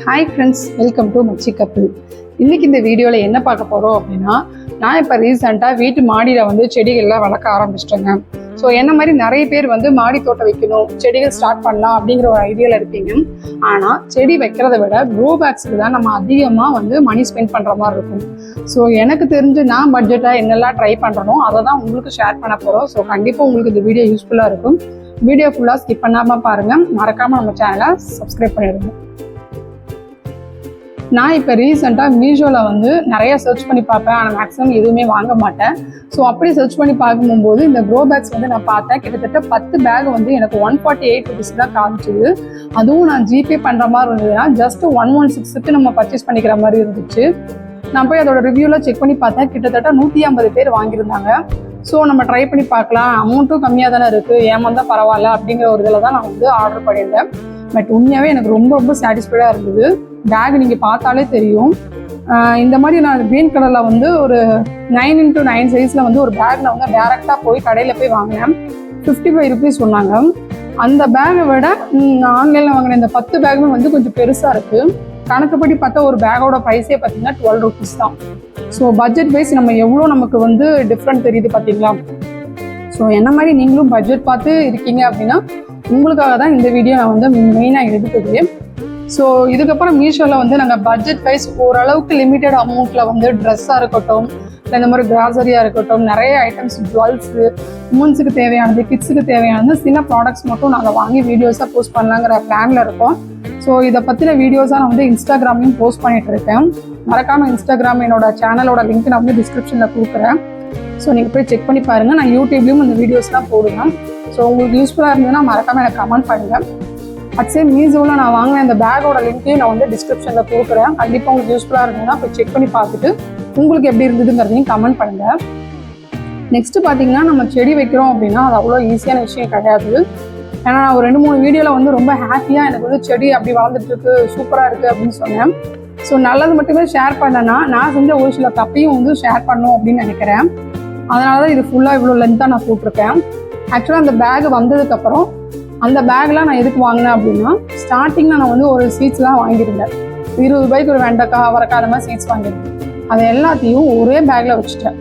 Hi friends, welcome to மச்சி couple. இன்றைக்கி இந்த வீடியோவில் என்ன பார்க்க போகிறோம் அப்படின்னா, நான் இப்போ ரீசெண்டாக வீட்டு மாடியில் வந்து செடிகள்லாம் வளர்க்க ஆரம்பிச்சிட்டேங்க. ஸோ என்ன மாதிரி நிறைய பேர் வந்து மாடி தோட்டம் வைக்கணும், செடிகள் ஸ்டார்ட் பண்ணலாம் அப்படிங்கிற ஒரு ஐடியாவில் இருப்பீங்க. ஆனால் செடி வைக்கிறத விட க்ரோ பேக்ஸுக்கு தான் நம்ம அதிகமாக வந்து மணி ஸ்பெண்ட் பண்ணுற மாதிரி இருக்கும். ஸோ எனக்கு தெரிஞ்சு நான் பட்ஜெட்டாக என்னெல்லாம் ட்ரை பண்ணுறனோ அதை தான் உங்களுக்கு ஷேர் பண்ண போகிறோம். ஸோ கண்டிப்பாக உங்களுக்கு இந்த வீடியோ யூஸ்ஃபுல்லாக இருக்கும். வீடியோ ஃபுல்லாக ஸ்கிப் பண்ணாமல் பாருங்கள். மறக்காமல் நம்ம சேனலை சப்ஸ்கிரைப் பண்ணிடுங்க. நான் இப்போ ரீசெண்டாக மீஷோவில் வந்து நிறைய சர்ச் பண்ணி பார்ப்பேன், ஆனால் மேக்ஸிமம் எதுவுமே வாங்க மாட்டேன். ஸோ அப்படி சர்ச் பண்ணி பார்க்கும்போது இந்த க்ரோ பேக்ஸ் வந்து நான் பார்த்தேன். கிட்டத்தட்ட 10 பேக் வந்து எனக்கு 148 rupees தான் காமிச்சிது. அதுவும் நான் ஜிபே பண்ணுற மாதிரி இருந்ததுன்னா ஜஸ்ட் 116க்கு நம்ம பர்ச்சேஸ் பண்ணிக்கிற மாதிரி இருந்துச்சு. நான் போய் அதோட ரிவ்யூவில் செக் பண்ணி பார்த்தேன். கிட்டத்தட்ட 150 பேர் வாங்கியிருந்தாங்க. ஸோ நம்ம ட்ரை பண்ணி பார்க்கலாம், அமௌண்ட்டும் கம்மியாக தானே இருக்குது, ஏமாந்தால் பரவாயில்ல அப்படிங்கிற ஒரு இதில் தான் நான் வந்து ஆர்டர் பண்ணியிருந்தேன். பட் உண்மையாகவே எனக்கு ரொம்ப சாட்டிஸ்ஃபைடாக இருந்தது. பேக் நீங்கள் பார்த்தாலே தெரியும். இந்த மாதிரி நான் க்ரீன் கலரில் வந்து ஒரு 9x9 சைஸில் வந்து ஒரு பேக் நான் வந்து டேரெக்டாக போய் கடையில் போய் வாங்கினேன். 55 rupees சொன்னாங்க. அந்த பேக்கை விட நான் ஆன்லைனில் வாங்கின இந்த 10 பேக்குமே வந்து கொஞ்சம் பெருசாக இருக்குது. கணக்குப்படி பார்த்தா ஒரு பேக்கோட ப்ரைஸே பார்த்தீங்கன்னா 12 rupees தான். ஸோ பட்ஜெட் வைஸ் நம்ம எவ்வளோ நமக்கு வந்து டிஃப்ரெண்ட் தெரியுது பார்த்தீங்களா. ஸோ என்ன மாதிரி நீங்களும் பட்ஜெட் பார்த்து இருக்கீங்க அப்படின்னா உங்களுக்காக தான் இந்த வீடியோ நான் வந்து மெயினாக எடுத்தது. ஸோ இதுக்கப்புறம் மீஷோவில் வந்து நாங்கள் பட்ஜெட் வைஸ் ஓரளவுக்கு லிமிட்டட் அமௌண்ட்டில் வந்து ட்ரெஸ்ஸாக இருக்கட்டும், இல்லை இந்த மாதிரி கிராசரியாக இருக்கட்டும், நிறைய ஐட்டம்ஸ், ஜுவல்ஸு, உமன்ஸுக்கு தேவையானது, கிட்ஸுக்கு தேவையானது சில ப்ராடக்ட்ஸ் மட்டும் நாங்கள் வாங்கி வீடியோஸாக போஸ்ட் பண்ணலாங்கிற பிளானில் இருக்கோம். ஸோ இதை பற்றின வீடியோஸாக நான் வந்து இன்ஸ்டாகிராம்லையும் போஸ்ட் பண்ணிகிட்டு இருக்கேன். மறக்காமல் இன்ஸ்டாகிராம் என்னோட சேனலோட லிங்க் நான் வந்து டிஸ்கிரிப்ஷனில் கொடுக்குறேன். ஸோ நீங்கள் போய் செக் பண்ணி பாருங்கள். நான் யூடியூப்லேயும் இந்த வீடியோஸ்லாம் போடுவேன். ஸோ உங்களுக்கு யூஸ்ஃபுல்லாக இருந்ததுன்னா மறக்காமல் எனக்கு கமெண்ட் பண்ணுங்கள். அட்ஸே மீஷோவில் நான் வாங்கின இந்த பேக்கோட லிங்க்கையும் நான் வந்து டிஸ்கிரிப்ஷனில் கொடுக்குறேன். கண்டிப்பாக உங்களுக்கு யூஸ்ஃபுல்லாக இருந்ததுன்னா போய் செக் பண்ணி பார்த்துட்டு உங்களுக்கு எப்படி இருந்ததுங்கிறதையும் கமெண்ட் பண்ணுங்கள். நெக்ஸ்ட்டு பார்த்தீங்கன்னா, நம்ம செடி வைக்கிறோம் அப்படின்னா அது அவ்வளோ ஈஸியான விஷயம் கிடையாது. ஏன்னா நான் ஒரு 2-3 வீடியோவில் வந்து ரொம்ப ஹாப்பியாக எனக்கு வந்து செடி அப்படி வளர்ந்துட்டுருக்கு, சூப்பராக இருக்குது அப்படின்னு சொன்னேன். ஸோ நல்லது மட்டுமே ஷேர் பண்ணேன்னா நான் செஞ்ச ஒரு சில தப்பையும் வந்து ஷேர் பண்ணணும் அப்படின்னு நினைக்கிறேன். அதனால தான் இது ஃபுல்லாக இவ்வளோ லென்த்தாக நான் போட்டிருக்கேன். ஆக்சுவலாக அந்த பேக் வந்ததுக்கப்புறம் அந்த பேக்லாம் நான் எதுக்கு வாங்கினேன் அப்படின்னா, ஸ்டார்டிங்கில் நான் வந்து ஒரு சீட்ஸ்லாம் வாங்கியிருந்தேன். 20 ரூபாய்க்கு ஒரு வெண்டைக்காய், அவரைக்காய் அந்த மாதிரி சீட்ஸ் வாங்கியிருந்தேன். அதை எல்லாத்தையும் ஒரே பேக்கில் வச்சுட்டேன்.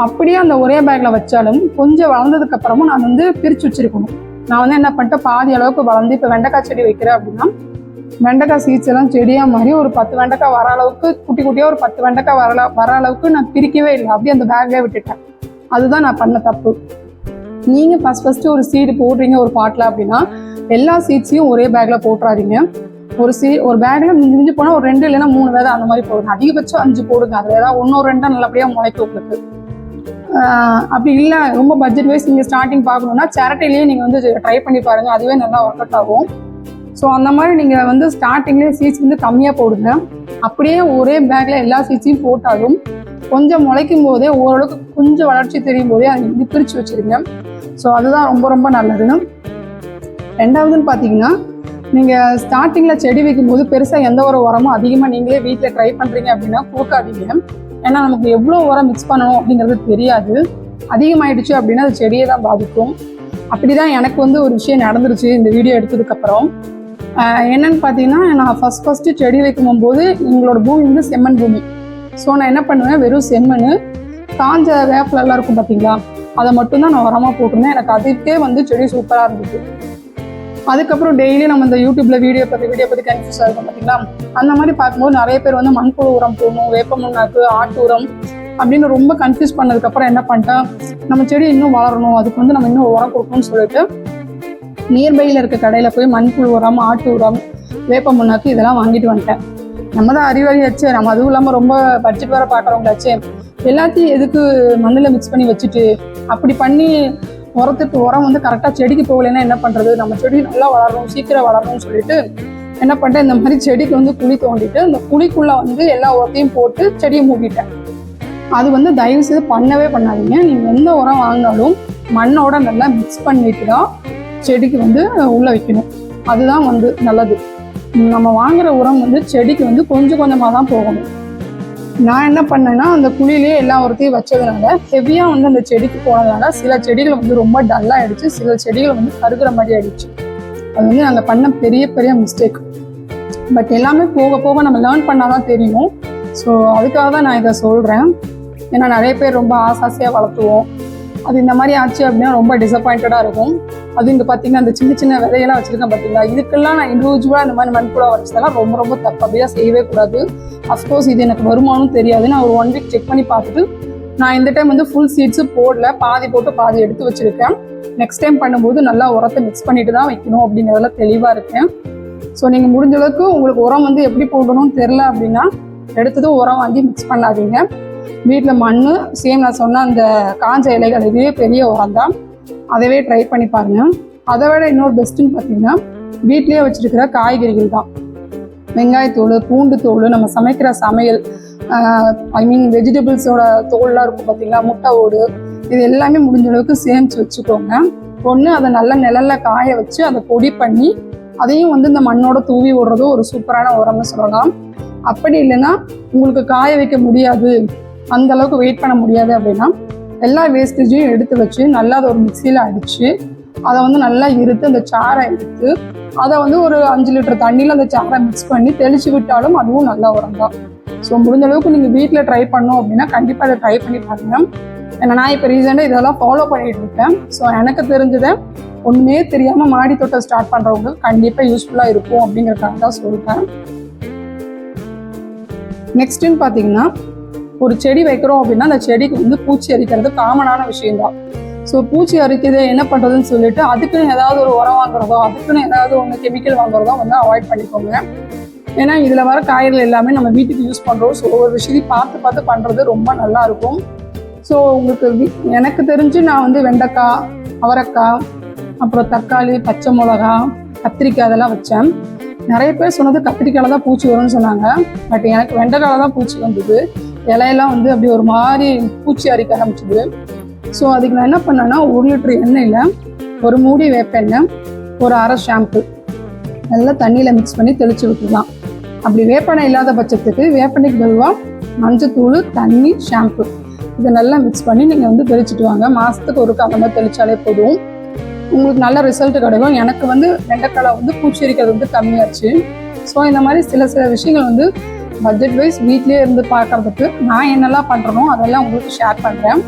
அப்படியே அந்த ஒரே பேக்கில் வச்சாலும் கொஞ்சம் வளர்ந்ததுக்கப்புறமும் நான் வந்து பிரித்து வச்சுருக்கணும். நான் வந்து என்ன பண்ணிட்டேன், பாதி அளவுக்கு வளர்ந்து இப்போ வெண்டைக்காய் செடி வைக்கிறேன் அப்படின்னா வெண்டைக்காய் சீட்ஸ் எல்லாம் செடியாக மாதிரி ஒரு 10 வெண்டைக்காய் வர அளவுக்கு, குட்டி குட்டியாக ஒரு 10 வெண்டைக்காய் வர அளவுக்கு நான் பிரிக்கவே இல்லை. அப்படியே அந்த பேக்லேயே விட்டுட்டேன். அதுதான் நான் பண்ண தப்பு. நீங்கள் ஃபஸ்ட்டு ஒரு சீடு போடுறீங்க ஒரு பாட்டில் அப்படின்னா எல்லா சீட்ஸையும் ஒரே பேக்கில் போட்டுறாதீங்க. ஒரு பேக்கில் மிஞ்சி போனால் ஒரு 2 இல்லைன்னா 3 விதை அந்த மாதிரி போடுங்க. அதிகபட்சம் 5 போடுங்க. அது ஏதாவது 1-2 நல்லபடியாக முளைக்க உங்களுக்கு. அப்படி இல்லை, ரொம்ப பட்ஜெட் வைஸ் நீங்கள் ஸ்டார்டிங் பார்க்கணுன்னா சேரிட்டிலேயே நீங்கள் வந்து ட்ரை பண்ணி பாருங்கள். அதுவே நல்லா ஒர்க் அவுட் ஆகும். ஸோ அந்த மாதிரி நீங்கள் வந்து ஸ்டார்டிங்லேயே சீட்ஸ் வந்து கம்மியாக போடுங்க. அப்படியே ஒரே பேக்கில் எல்லா சீட்ஸையும் போட்டாலும் கொஞ்சம் முளைக்கும் போதே ஓரளவுக்கு கொஞ்சம் வளர்ச்சி தெரியும் போதே அதை வந்து பிரித்து வச்சுருங்க. ஸோ அதுதான் ரொம்ப நல்லது. ரெண்டாவதுன்னு பார்த்தீங்கன்னா, நீங்கள் ஸ்டார்டிங்கில் செடி வைக்கும்போது பெருசாக எந்த ஒரு உரமும் அதிகமாக நீங்களே வீட்டில் ட்ரை பண்ணுறீங்க அப்படின்னா கொடுக்காதீங்க. ஏன்னா நமக்கு எவ்வளோ உரம் மிக்ஸ் பண்ணணும் அப்படிங்கிறது தெரியாது. அதிகமாகிடுச்சு அப்படின்னா அது செடியை தான் பாதிக்கும். அப்படி தான் எனக்கு வந்து ஒரு விஷயம் நடந்துருச்சு இந்த வீடியோ எடுத்ததுக்கப்புறம். என்னென்னு பார்த்தீங்கன்னா, நான் ஃபஸ்ட்டு செடி வைக்கும் போது எங்களோட பூமி வந்து செம்மண் பூமி. ஸோ நான் என்ன பண்ணுவேன், வெறும் செம்மண், காஞ்ச வேப்பிலெல்லாம் இருக்கும் பார்த்தீங்களா, அதை மட்டும்தான் நான் உரமாக போட்டிருந்தேன். எனக்கு அதுக்கே வந்து செடி சூப்பராக இருந்துச்சு. அதுக்கப்புறம் டெய்லி நம்ம இந்த யூடியூப்பில் வீடியோ பற்றி கன்ஃபியூஸ் ஆகிருக்கும் பார்த்தீங்களா. அந்த மாதிரி பார்க்கும்போது நிறைய பேர் வந்து மண்புழு உரம் போடணும், வேப்ப முன்னாக்கு, ஆட்டு உரம் அப்படின்னு ரொம்ப கன்ஃபியூஸ் பண்ணதுக்கப்புறம் என்ன பண்ணிட்டேன், நம்ம செடி இன்னும் வளரணும், அதுக்கு வந்து நம்ம இன்னும் உரம் கொடுக்கணும்னு சொல்லிட்டு நியர்பையில் இருக்க கடையில் போய் மண்புழு உரம், ஆட்டு உரம், வேப்ப முன்னாக்கு இதெல்லாம் வாங்கிட்டு வந்துட்டேன். நம்ம தான் அறிவாளியாச்சு, நம்ம அதுவும் இல்லாமல் ரொம்ப பட்ஜெட் வேறு பார்க்குறவங்களாச்சு, எல்லாத்தையும் எதுக்கு மண்ணில் மிக்ஸ் பண்ணி வச்சுட்டு அப்படி பண்ணி உரம் வந்து கரெக்டாக செடிக்கு போகலைன்னா என்ன பண்ணுறது, நம்ம செடி நல்லா வளரணும், சீக்கிரம் வளரணும்னு சொல்லிட்டு என்ன பண்ணிட்டேன், இந்த மாதிரி செடிக்கு வந்து குழி தோண்டிட்டு அந்த குழிக்குள்ளே வந்து எல்லா உரத்தையும் போட்டு செடியை மூடிட்டேன். அது வந்து தயவு செய்து பண்ணவே பண்ணாதீங்க. நீங்கள் எந்த உரம் வாங்கினாலும் மண்ணோட நல்லா மிக்ஸ் பண்ணிட்டு தான் செடிக்கு வந்து உள்ளே வைக்கணும். அதுதான் வந்து நல்லது. நம்ம வாங்குகிற உரம் வந்து செடிக்கு வந்து கொஞ்சம் கொஞ்சமாக தான் போகணும். நான் என்ன பண்ணேன்னா, அந்த குழியிலே எல்லா உரத்தையும் வச்சதுனால ஹெவியாக வந்து அந்த செடிக்கு போனதுனால சில செடிகள் வந்து ரொம்ப டல்லாகிடுச்சு, சில செடிகள் வந்து கருகிற மாதிரி ஆயிடுச்சு. அது வந்து நாங்கள் பண்ண பெரிய மிஸ்டேக். பட் எல்லாமே போக போக நம்ம லேர்ன் பண்ணால் தான் தெரியும். ஸோ அதுக்காக தான் நான் இதை சொல்கிறேன். ஏன்னா நிறைய பேர் ரொம்ப ஆசாசியாக வளர்த்துவோம், அது இந்த மாதிரி ஆச்சு அப்படின்னா ரொம்ப டிசப்பாயிண்டடாக இருக்கும். அது இங்கே பார்த்தீங்கன்னா அந்த சின்ன சின்ன விதையெல்லாம் வச்சுருக்கேன் பார்த்தீங்களா, இதுக்கெல்லாம் நான் இண்டிவிஜுவலாக இந்த மாதிரி மண்புழா வச்சதெல்லாம் ரொம்ப ரொம்ப தப்பு. அப்படிலாம் செய்யவே கூடாது. அஃப்கோர்ஸ் இது எனக்கு வருமானம் தெரியாது. நான் ஒரு 1 வீக் செக் பண்ணி பார்த்துட்டு நான் இந்த டைம் வந்து ஃபுல் சீட்ஸு போடல, பாதி போட்டு பாதி எடுத்து வச்சுருக்கேன். நெக்ஸ்ட் டைம் பண்ணும்போது நல்லா உரத்தை மிக்ஸ் பண்ணிட்டு தான் வைக்கணும் அப்படிங்கிறதெல்லாம் தெளிவாக இருக்கேன். ஸோ நீங்கள் முடிஞ்ச அளவுக்கு உங்களுக்கு உரம் வந்து எப்படி போடணும்னு தெரில அப்படின்னா எடுத்ததும் உரம் வாங்கி மிக்ஸ் பண்ணாதீங்க. வீட்டில் மண் சேம் நான் சொன்ன அந்த காஞ்ச இலைகள் இதுவே பெரிய உரம் தான், அதவே ட்ரை பண்ணி பாருங்கள். அதை விட இன்னொரு பெஸ்ட்டுன்னு பார்த்தீங்கன்னா வீட்லேயே வச்சுருக்கிற காய்கறிகள் தான். வெங்காயத்தோல், பூண்டு தோல், நம்ம சமைக்கிற சமையல் ஐ மீன் வெஜிடபிள்ஸோட தோல்லாம் இருக்கும் பார்த்தீங்களா, முட்டை ஓடு, இது எல்லாமே முடிஞ்ச அளவுக்கு சேமித்து வச்சுக்கோங்க. ஒன்று அதை நல்லா நிழலில் காய வச்சு அதை பொடி பண்ணி அதையும் வந்து இந்த மண்ணோட தூவி விடுறதும் ஒரு சூப்பரான உரம்னு சொல்லலாம். அப்படி இல்லைன்னா உங்களுக்கு காய வைக்க முடியாது, அந்த அளவுக்கு வெயிட் பண்ண முடியாது அப்படின்னா எல்லா வேஸ்டேஜையும் எடுத்து வச்சு நல்லா அதை ஒரு மிக்சியில் அடித்து அதை வந்து நல்லா இருத்து அந்த சாறை எடுத்து அதை வந்து ஒரு 5 லிட்டர் தண்ணியில் அந்த சாறை மிக்ஸ் பண்ணி தெளித்து விட்டாலும் அதுவும் நல்ல உரம் தான். ஸோ முடிஞ்ச அளவுக்கு நீங்கள் வீட்டில் ட்ரை பண்ணோம் அப்படின்னா கண்டிப்பாக அதை ட்ரை பண்ணி பாருங்கள். ஏன்னா நான் இப்போ ரீசெண்டாக இதெல்லாம் ஃபாலோ பண்ணிட்டு இருக்கேன். ஸோ எனக்கு தெரிஞ்சதை ஒன்றுமே தெரியாமல் மாடி தோட்டம் ஸ்டார்ட் பண்ணுறவங்க கண்டிப்பாக யூஸ்ஃபுல்லாக இருக்கும் அப்படிங்கிறதுக்காக தான் சொல்லிட்டேன். நெக்ஸ்ட்டுன்னு பார்த்தீங்கன்னா ஒரு செடி வைக்கிறோம் அப்படின்னா அந்த செடிக்கு வந்து பூச்சி அரிக்கிறது காமனான விஷயம்தான். ஸோ பூச்சி அரிக்கிறது என்ன பண்ணுறதுன்னு சொல்லிட்டு அதுக்குன்னு ஏதாவது ஒரு உரம் வாங்குறதோ அதுக்குன்னு ஏதாவது ஒன்று கெமிக்கல் வாங்குறதோ வந்து அவாய்ட் பண்ணிக்கோங்க. ஏன்னா இதில் வர காய்கறிகள் எல்லாமே நம்ம வீட்டுக்கு யூஸ் பண்ணுறோம். ஸோ ஒவ்வொரு விஷயத்தையும் பார்த்து பார்த்து பண்ணுறது ரொம்ப நல்லா இருக்கும். ஸோ உங்களுக்கு எனக்கு தெரிஞ்சு நான் வந்து வெண்டைக்காய், அவரைக்காய், அப்புறம் தக்காளி, பச்சை மிளகா, கத்திரிக்காய் அதெல்லாம் வச்சேன். நிறைய பேர் சொன்னது கத்திரிக்காயில் தான் பூச்சி வரும்னு சொன்னாங்க. பட் எனக்கு வெண்டைக்காயில் தான் பூச்சி வந்தது. இலையெல்லாம் வந்து அப்படி ஒரு மாதிரி பூச்சி அரிக்க ஆரம்பிச்சுது. ஸோ அதுக்கு நான் என்ன பண்ணேன்னா 1 லிட்டர் எண்ணெயில் ஒரு மூடி வேப்பெண்ணெய், ஒரு அரை ஷாம்பு நல்லா தண்ணியில் மிக்ஸ் பண்ணி தெளித்து விட்டுலாம். அப்படி வேப்பெண்ணெய் இல்லாத பட்சத்துக்கு வேப்பெண்ணெய்க்கு பதிலாக மஞ்சத்தூள், தண்ணி, ஷாம்பு இதை நல்லா மிக்ஸ் பண்ணி நீங்கள் வந்து தெளிச்சுட்டு வாங்க. மாதத்துக்கு ஒரு அந்த மாதிரி தெளித்தாலே போதும், உங்களுக்கு நல்ல ரிசல்ட் கிடைக்கும். எனக்கு வந்து வெண்டைக்காய் வந்து பூச்சி அரிக்கிறது வந்து கம்மியாச்சு. ஸோ இந்த மாதிரி சில விஷயங்கள் வந்து பட்ஜெட் வைஸ் வீட்லேயே இருந்து பார்க்குறதுக்கு நான் என்னெல்லாம் பண்ணுறனோ அதெல்லாம் உங்களுக்கு ஷேர் பண்ணுறேன்.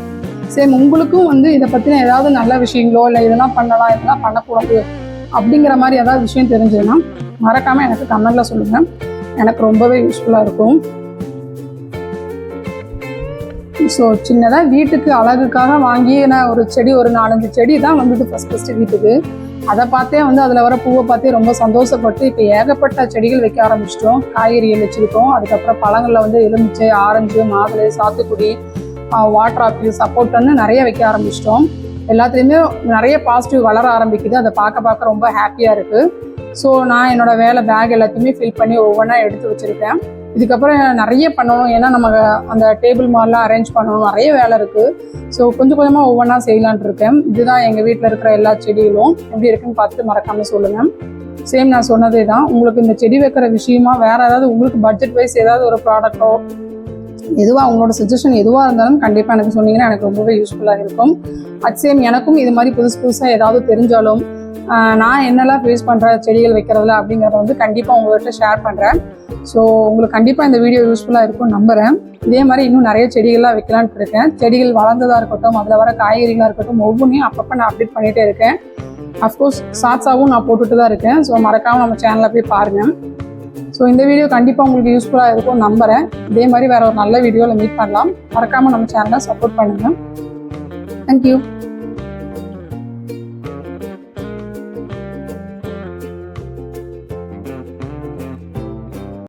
சேம் உங்களுக்கும் வந்து இதை பற்றின ஏதாவது நல்ல விஷயங்களோ இல்லை இதெல்லாம் பண்ணலாம் இதெல்லாம் பண்ணக்கூடாது அப்படிங்கிற மாதிரி ஏதாவது விஷயம் தெரிஞ்சதுன்னா மறக்காமல் எனக்கு கமெண்ட்டில் சொல்லுங்கள். எனக்கு ரொம்பவே யூஸ்ஃபுல்லாக இருக்கும். ஸோ சின்னதாக வீட்டுக்கு அழகுக்காக வாங்கி நான் ஒரு செடி, ஒரு 4-5 செடி தான் வந்தது ஃபஸ்ட்டு வீட்டுக்கு. அதை பார்த்தே வந்து அதில் வர பூவை பார்த்தே ரொம்ப சந்தோஷப்பட்டு இப்போ ஏகப்பட்ட செடிகள் வைக்க ஆரம்பிச்சிட்டோம். காய்கறிகள் வச்சுருக்கோம். அதுக்கப்புறம் பழங்களில் வந்து எலுமிச்சை, ஆரஞ்சு, மாதுளை, சாத்துக்குடி, வாட்டர் ஆப்பிள், சப்போட்டான்னு நிறைய வைக்க ஆரம்பிச்சிட்டோம். எல்லாத்துலேயுமே நிறைய பாசிட்டிவ் வளர ஆரம்பிக்குது. அதை பார்க்க ரொம்ப ஹாப்பியாக இருக்குது. ஸோ நான் என்னோடய வேலை பேக் எல்லாத்தையுமே ஃபில் பண்ணி ஒவ்வொன்றா எடுத்து வச்சுருக்கேன். இதுக்கப்புறம் நிறைய பண்ணணும், ஏன்னா நம்ம அந்த டேபிள் மாதிரிலாம் அரேஞ்ச் பண்ணணும், நிறைய வேலை இருக்குது. ஸோ கொஞ்சம் கொஞ்சமாக ஒவ்வொன்றா செய்யலான் இருக்கேன். இதுதான் எங்கள் வீட்டில் இருக்கிற எல்லா செடிகளும் எப்படி இருக்குன்னு பார்த்துட்டு மறக்காமல் சொல்லுங்கள். சேம் நான் சொன்னதே தான். உங்களுக்கு இந்த செடி வைக்கிற விஷயமா வேறு ஏதாவது உங்களுக்கு பட்ஜெட் வைஸ் ஏதாவது ஒரு ப்ராடக்ட்டோ எதுவாக உங்களோட சஜஷன் எதுவாக இருந்தாலும் கண்டிப்பாக எனக்கு சொன்னீங்கன்னா எனக்கு ரொம்பவே யூஸ்ஃபுல்லாக இருக்கும். அட் சேம் எனக்கும் இது மாதிரி புதுசாக ஏதாவது தெரிஞ்சாலும் நான் என்னெல்லாம் ஃபேஸ் பண்ணுறேன் செடிகள் வைக்கிறதுல அப்படிங்கிறத வந்து கண்டிப்பாக உங்கள்கிட்ட ஷேர் பண்ணுறேன். ஸோ உங்களுக்கு கண்டிப்பாக இந்த வீடியோ யூஸ்ஃபுல்லாக இருக்கும்னு நம்புகிறேன். இதே மாதிரி இன்னும் நிறைய செடிகள்லாம் வைக்கலான்ட்டு இருக்கேன். செடிகள் வளர்ந்ததாக இருக்கட்டும், அதில் வர காய்கறிகளாக இருக்கட்டும், ஒவ்வொன்றையும் அப்பப்போ நான் அப்டேட் பண்ணிகிட்டே இருக்கேன். அஃப்கோர்ஸ் ஷார்ட்ஸாகவும் நான் போட்டுட்டு தான் இருக்கேன். ஸோ மறக்காமல் நம்ம சேனலில் போய் பாருங்கள். ஸோ இந்த வீடியோ கண்டிப்பாக உங்களுக்கு யூஸ்ஃபுல்லாக இருக்கும்னு நம்புகிறேன். இதே மாதிரி வேறு ஒரு நல்ல வீடியோவில் மீட் பண்ணலாம். மறக்காமல் நம்ம சேனலை சப்போர்ட் பண்ணுங்கள். தேங்க்யூ.